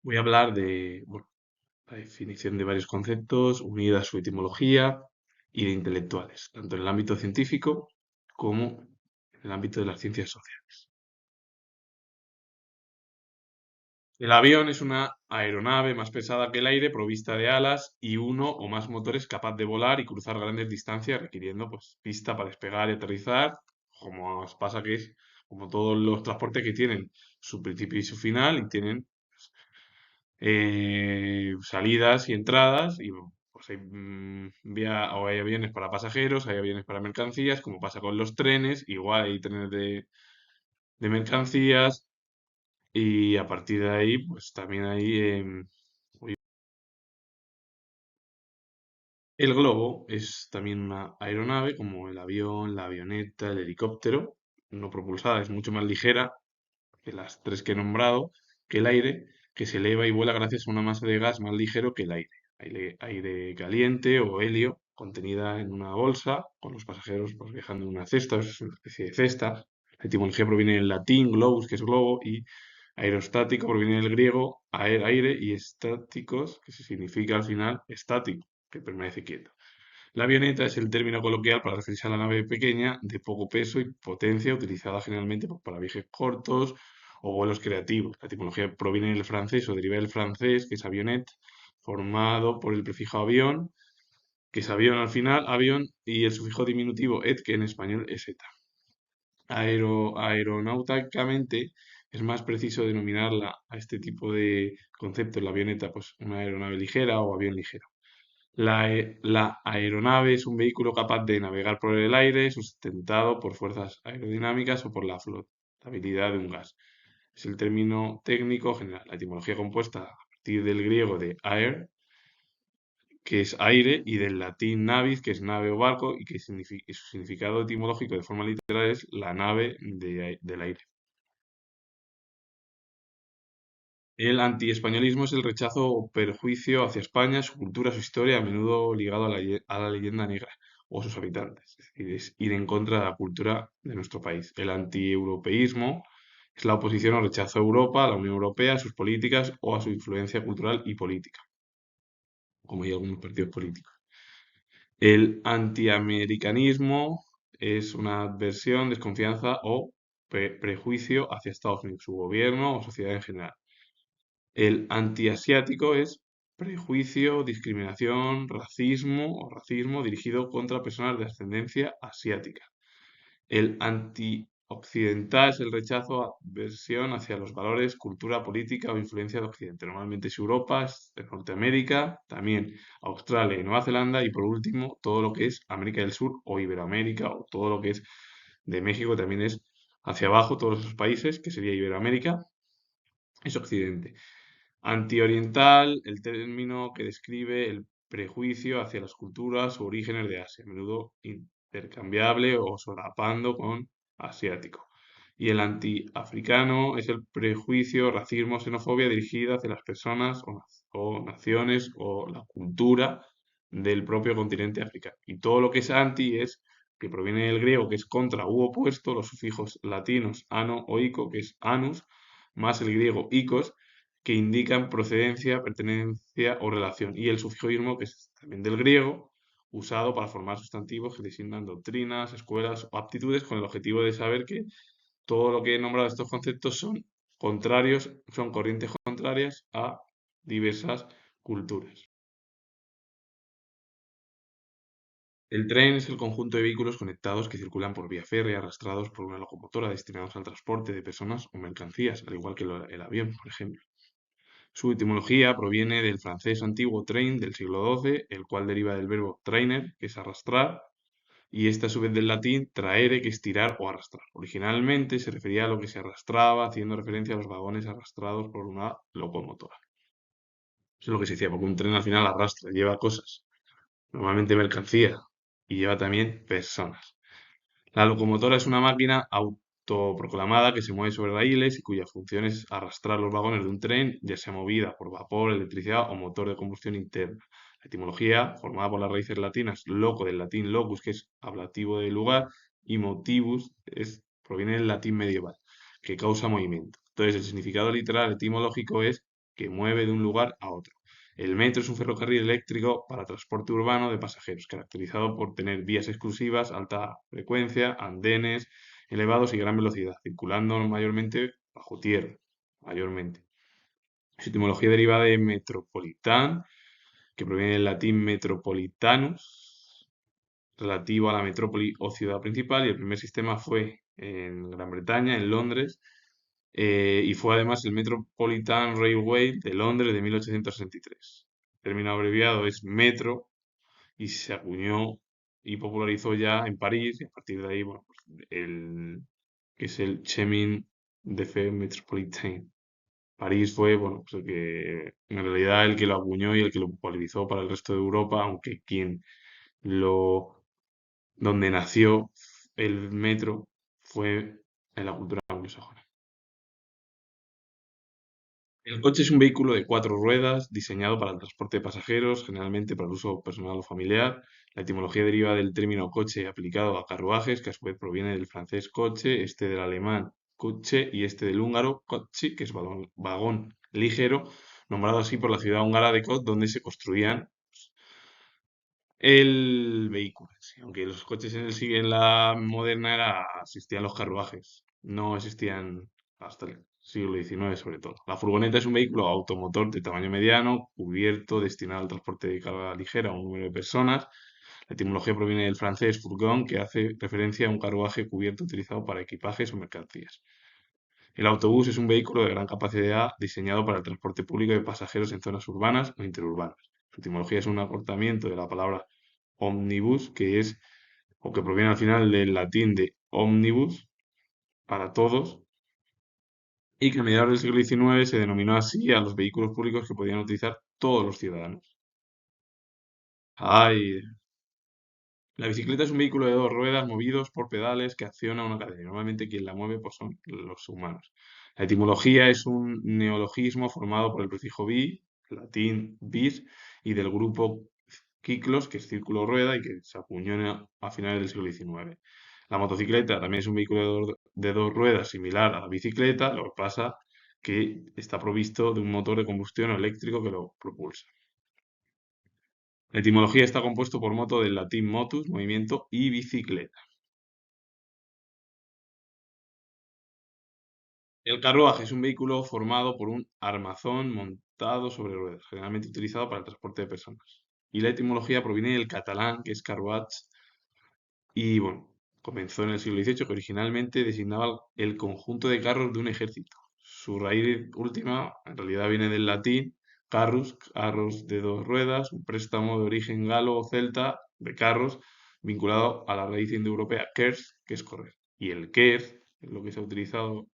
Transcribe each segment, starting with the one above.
Voy a hablar de, bueno, la definición de varios conceptos, unida a su etimología y de intelectuales, tanto en el ámbito científico como en el ámbito de las ciencias sociales. El avión es una aeronave más pesada que el aire, provista de alas y uno o más motores capaz de volar y cruzar grandes distancias, requiriendo pues pista para despegar y aterrizar, como os pasa que es como todos los transportes que tienen su principio y su final y tienen salidas y entradas y bueno, pues hay, o hay aviones para pasajeros, hay aviones para mercancías, como pasa con los trenes, igual hay trenes de mercancías y a partir de ahí pues también hay el globo es también una aeronave como el avión, la avioneta, el helicóptero, no propulsada, es mucho más ligera que las tres que he nombrado, que el aire, que se eleva y vuela gracias a una masa de gas más ligero que el aire. Aire caliente o helio contenida en una bolsa, con los pasajeros pues, viajando en una cesta, es una especie de cesta. La etimología proviene del latín globus, que es globo, y aerostático proviene del griego aire, y estáticos, que significa al final estático, que permanece quieto. La avioneta es el término coloquial para referirse a la nave pequeña de poco peso y potencia utilizada generalmente pues, para viajes cortos o vuelos creativos. La etimología proviene del francés o deriva del francés, que es avionet, formado por el prefijo avión, que es avión al final, avión, y el sufijo diminutivo et, que en español es eta. Aeronáuticamente es más preciso denominarla a este tipo de conceptos, la avioneta, pues una aeronave ligera o avión ligero. La aeronave es un vehículo capaz de navegar por el aire, sustentado por fuerzas aerodinámicas o por la flotabilidad de un gas. Es el término técnico general. La etimología compuesta a partir del griego de aer, que es aire, y del latín navis, que es nave o barco, y y su significado etimológico de forma literal es la nave del aire. El antiespañolismo es el rechazo o perjuicio hacia España, su cultura, su historia, a menudo ligado a a la leyenda negra o sus habitantes. Es decir, es ir en contra de la cultura de nuestro país. El antieuropeísmo es la oposición o rechazo a Europa, a la Unión Europea, a sus políticas o a su influencia cultural y política, como hay algunos partidos políticos. El antiamericanismo es una adversión, desconfianza o prejuicio hacia Estados Unidos, su gobierno o sociedad en general. El antiasiático es prejuicio, discriminación, racismo o racismo dirigido contra personas de ascendencia asiática. El antioccidental es el rechazo, aversión hacia los valores, cultura, política o influencia de Occidente. Normalmente es Europa, es de Norteamérica, también Australia y Nueva Zelanda y por último todo lo que es América del Sur o Iberoamérica o todo lo que es de México también es hacia abajo, todos esos países, que sería Iberoamérica, es Occidente. Antioriental, el término que describe el prejuicio hacia las culturas o orígenes de Asia, a menudo intercambiable o solapando con asiático. Y el antiafricano es el prejuicio, racismo, xenofobia dirigida hacia las personas o naciones o la cultura del propio continente africano. Y todo lo que es anti es que proviene del griego, que es contra u opuesto, los sufijos latinos ano o ico, que es anus, más el griego ikos, que indican procedencia, pertenencia o relación, y el sufijo ismo, que es también del griego, usado para formar sustantivos que designan doctrinas, escuelas o aptitudes con el objetivo de saber que todo lo que he nombrado estos conceptos son contrarios, son corrientes contrarias a diversas culturas. El tren es el conjunto de vehículos conectados que circulan por vía férrea arrastrados por una locomotora destinados al transporte de personas o mercancías, al igual que el avión, por ejemplo. Su etimología proviene del francés antiguo train del siglo XII, el cual deriva del verbo trainer, que es arrastrar, y este a su vez del latín traere, que es tirar o arrastrar. Originalmente se refería a lo que se arrastraba, haciendo referencia a los vagones arrastrados por una locomotora. Eso es lo que se decía, porque un tren al final arrastra, lleva cosas, normalmente mercancía, y lleva también personas. La locomotora es una máquina autoproclamada que se mueve sobre raíles y cuya función es arrastrar los vagones de un tren, ya sea movida por vapor, electricidad o motor de combustión interna. La etimología, formada por las raíces latinas, loco del latín locus, que es ablativo de lugar, y motivus, proviene del latín medieval, que causa movimiento. Entonces, el significado literal etimológico es que mueve de un lugar a otro. El metro es un ferrocarril eléctrico para transporte urbano de pasajeros, caracterizado por tener vías exclusivas, alta frecuencia, andenes elevados y gran velocidad, circulando mayormente bajo tierra, mayormente. Su etimología deriva de metropolitán, que proviene del latín metropolitanus, relativo a la metrópoli o ciudad principal, y el primer sistema fue en Gran Bretaña, en Londres, y fue además el Metropolitan Railway de Londres de 1863. El término abreviado es metro y se acuñó y popularizó ya en París, y a partir de ahí, bueno, pues el que es el Chemin de Fer Metropolitain. París fue, bueno, pues el que, en realidad, el que lo acuñó y el que lo popularizó para el resto de Europa, aunque quien lo, donde nació el metro fue en la cultura anglosajona. El coche es un vehículo de cuatro ruedas diseñado para el transporte de pasajeros, generalmente para el uso personal o familiar. La etimología deriva del término coche aplicado a carruajes, que a su vez proviene del francés coche, este del alemán coche y este del húngaro kocsi, que es vagón ligero, nombrado así por la ciudad húngara de Kod, donde se construían el vehículo. Sí, aunque los coches en la moderna existían los carruajes, no existían hasta el siglo XIX sobre todo. La furgoneta es un vehículo automotor de tamaño mediano, cubierto, destinado al transporte de carga ligera a un número de personas. La etimología proviene del francés fourgon, que hace referencia a un carruaje cubierto utilizado para equipajes o mercancías. El autobús es un vehículo de gran capacidad diseñado para el transporte público de pasajeros en zonas urbanas o interurbanas. Su etimología es un acortamiento de la palabra omnibus, que es, o que proviene al final del latín de omnibus, para todos, y que a mediados del siglo XIX se denominó así a los vehículos públicos que podían utilizar todos los ciudadanos. Ay, la bicicleta es un vehículo de dos ruedas movidos por pedales que acciona una cadena. Normalmente quien la mueve pues, son los humanos. La etimología es un neologismo formado por el prefijo bi, latín bis, y del grupo ciclos, que es círculo rueda y que se acuñó a finales del siglo XIX. La motocicleta también es un vehículo de dos ruedas similar a la bicicleta, lo que pasa que está provisto de un motor de combustión eléctrico que lo propulsa. La etimología está compuesto por moto del latín motus, movimiento, y bicicleta. El carruaje es un vehículo formado por un armazón montado sobre ruedas, generalmente utilizado para el transporte de personas. Y la etimología proviene del catalán, que es carruatge, y bueno, comenzó en el siglo XVIII, que originalmente designaba el conjunto de carros de un ejército. Su raíz última, en realidad, viene del latín carrus, carros de dos ruedas, un préstamo de origen galo o celta de carros, vinculado a la raíz indoeuropea kers, que es correr. Y el kers es lo que se ha utilizado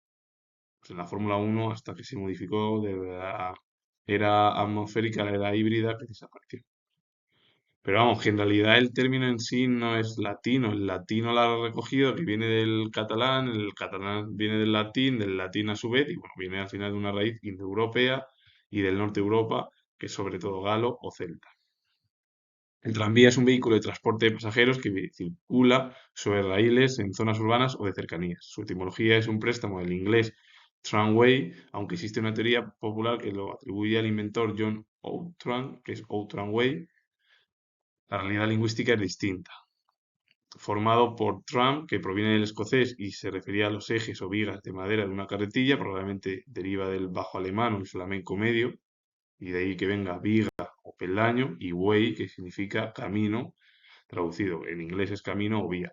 pues, en la Fórmula 1 hasta que se modificó de la era atmosférica a la era híbrida que desapareció. Pero vamos, que en realidad el término en sí no es latino. El latino lo ha recogido, que viene del catalán, el catalán viene del latín a su vez, y bueno, viene al final de una raíz indoeuropea y del norte de Europa, que es sobre todo galo o celta. El tranvía es un vehículo de transporte de pasajeros que circula sobre raíles en zonas urbanas o de cercanías. Su etimología es un préstamo del inglés tramway, aunque existe una teoría popular que lo atribuye al inventor John Outram, que es Outramway. La realidad lingüística es distinta. Formado por tram, que proviene del escocés y se refería a los ejes o vigas de madera de una carretilla, probablemente deriva del bajo alemán o el flamenco medio, y de ahí que venga viga o peldaño, y way, que significa camino, traducido en inglés es camino o vía.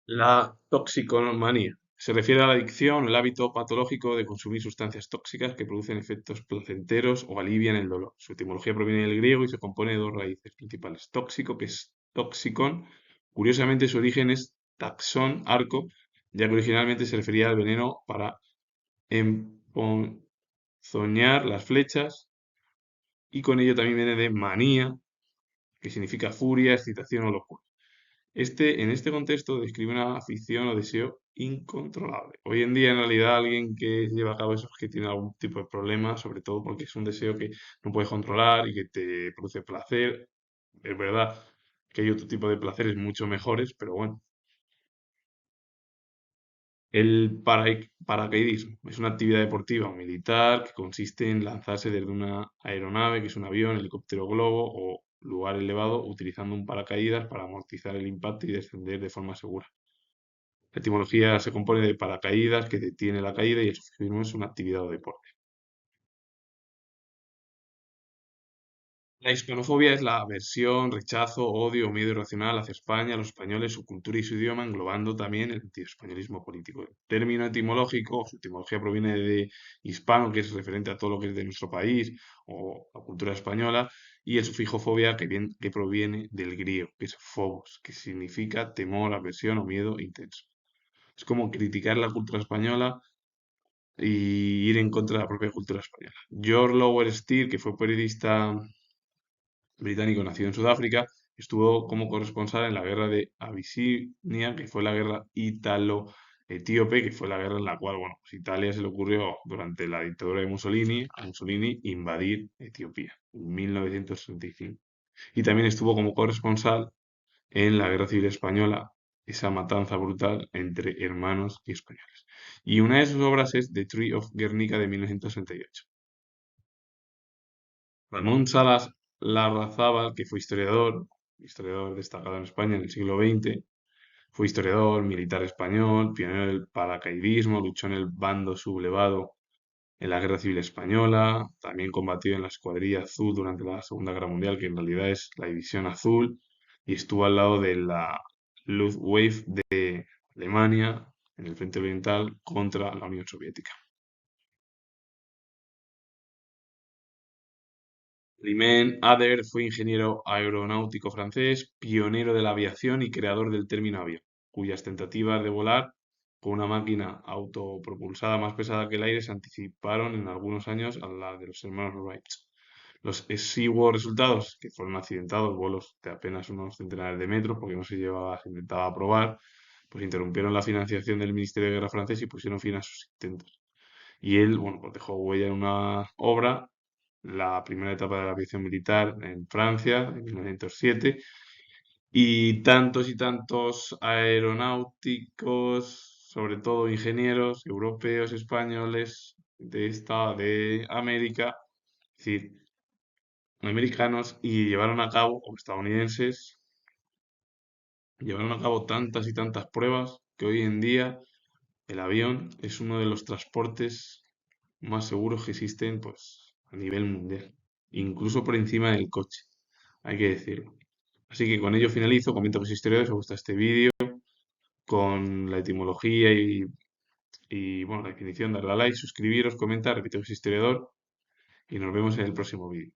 La toxicomanía se refiere a la adicción o el hábito patológico de consumir sustancias tóxicas que producen efectos placenteros o alivian el dolor. Su etimología proviene del griego y se compone de dos raíces principales. Tóxico, que es toxicón. Curiosamente, su origen es taxón, arco, ya que originalmente se refería al veneno para emponzoñar las flechas, y con ello también viene de manía, que significa furia, excitación o locura. En este contexto describe una afición o deseo incontrolable. Hoy en día, en realidad, alguien que lleva a cabo eso es que tiene algún tipo de problema, sobre todo porque es un deseo que no puedes controlar y que te produce placer. Es verdad que hay otro tipo de placeres mucho mejores, pero bueno. Paracaidismo es una actividad deportiva o militar que consiste en lanzarse desde una aeronave, que es un avión, helicóptero, globo o lugar elevado, utilizando un paracaídas para amortizar el impacto y descender de forma segura. La etimología se compone de paracaídas, que detiene la caída, y el sufismo es una actividad o deporte. La hispanofobia es la aversión, rechazo, odio o miedo irracional hacia España, los españoles, su cultura y su idioma, englobando también el antiespañolismo político. El término etimológico, su etimología proviene de hispano, que es referente a todo lo que es de nuestro país o la cultura española, y el sufijo fobia, que proviene del griego, que es phobos, que significa temor, aversión o miedo intenso. Es como criticar la cultura española y ir en contra de la propia cultura española. George Lower Steele, que fue periodista británico nacido en Sudáfrica, estuvo como corresponsal en la guerra de Abisinia, que fue la guerra ítalo-etíope, que fue la guerra en la cual, bueno, pues Italia se le ocurrió durante la dictadura de Mussolini, a Mussolini invadir Etiopía en 1935. Y también estuvo como corresponsal en la Guerra Civil Española, esa matanza brutal entre hermanos y españoles. Y una de sus obras es The Tree of Guernica de 1968. Ramón Salas Larrazábal, que fue historiador destacado en España en el siglo XX, fue historiador, militar español, pionero del paracaidismo, luchó en el bando sublevado en la Guerra Civil Española, también combatió en la Escuadrilla Azul durante la Segunda Guerra Mundial, que en realidad es la División Azul, y estuvo al lado de la Luftwaffe de Alemania en el frente oriental contra la Unión Soviética. Clement Ader fue ingeniero aeronáutico francés, pionero de la aviación y creador del término avión, cuyas tentativas de volar con una máquina autopropulsada más pesada que el aire se anticiparon en algunos años a la de los hermanos Wright. Los exiguos resultados, que fueron accidentados, vuelos de apenas unos centenares de metros, porque no se intentaba probar, pues interrumpieron la financiación del Ministerio de Guerra francés y pusieron fin a sus intentos. Y él, bueno, pues dejó huella en una obra, la primera etapa de la aviación militar en Francia, en 1907, y tantos aeronáuticos, sobre todo ingenieros europeos, españoles, de América, es decir, americanos, y llevaron a cabo, o estadounidenses, llevaron a cabo tantas y tantas pruebas que hoy en día el avión es uno de los transportes más seguros que existen, pues, a nivel mundial, incluso por encima del coche, hay que decirlo. Así que con ello finalizo, comento que soy historiador, si os gusta este vídeo, con la etimología bueno, la definición, darle a like, suscribiros, comentar, repito que soy historiador, y nos vemos en el próximo vídeo.